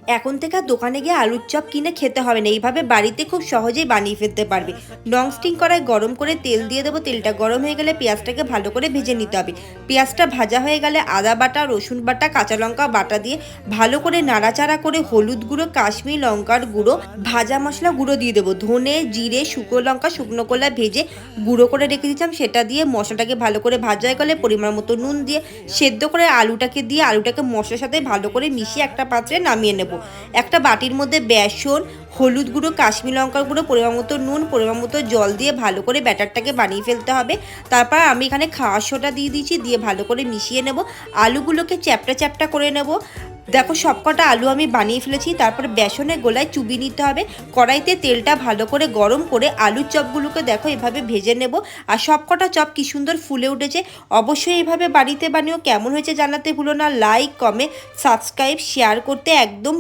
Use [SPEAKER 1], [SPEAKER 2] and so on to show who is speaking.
[SPEAKER 1] এখন থেকে আর দোকানে গিয়ে আলুর চপ কিনে খেতে হবে না, এইভাবে বাড়িতে খুব সহজেই বানিয়ে ফেলতে পারবে। ননস্টিক কড়াই গরম করে তেল দিয়ে দেবো। তেলটা গরম হয়ে গেলে পেঁয়াজটাকে ভালো করে ভেজে নিতে হবে। পেঁয়াজটা ভাজা হয়ে গেলে আদা বাটা, রসুন বাটা, কাঁচা লঙ্কা বাটা দিয়ে ভালো করে নাড়াচাড়া করে হলুদ গুঁড়ো, কাশ্মীর লঙ্কার গুঁড়ো, ভাজা মশলা গুঁড়ো দিয়ে দেবো। ধনে, জিরে, শুকনো লঙ্কা, শুকনো কলা ভেজে গুঁড়ো করে রেখে দিয়েছিলাম, সেটা দিয়ে মশলাটাকে ভালো করে ভাজা হয়ে গেলে পরিমাণ মতো নুন দিয়ে সেদ্ধ করে আলুটাকে দিয়ে আলুটাকে মশলার সাথে ভালো করে মিশিয়ে একটা পাত্রে নামিয়ে নেব। একটা বাটির মধ্যে বেসন, হলুদ গুঁড়ো, কাশ্মীর লঙ্কার গুঁড়ো, পরিমাণ মতো নুন, পরিমাণ মতো জল দিয়ে ভালো করে ব্যাটারটাকে বানিয়ে ফেলতে হবে। তারপর আমি এখানে খাওয়ার সোডা দিয়ে দিয়েছি, দিয়ে ভালো করে মিশিয়ে নেব। আলুগুলোকে চ্যাপটা চ্যাপটা করে নেব। দেখো সবকটা আলু আমি বানিয়ে ফেলেছি। তারপরে বেসনের গোলায় চুবিয়ে নিতে হবে। কড়াইতে তেলটা ভালো করে গরম করে আলুর চপগুলোকে দেখো এভাবে ভেজে নেব। আর সবকটা চপ কি সুন্দর ফুলে উঠেছে। অবশ্যই এভাবে বাড়িতে বানিও। কেমন হয়েছে জানাতে ভুলো না। লাইক, কমেন্ট, সাবস্ক্রাইব, শেয়ার করতে একদম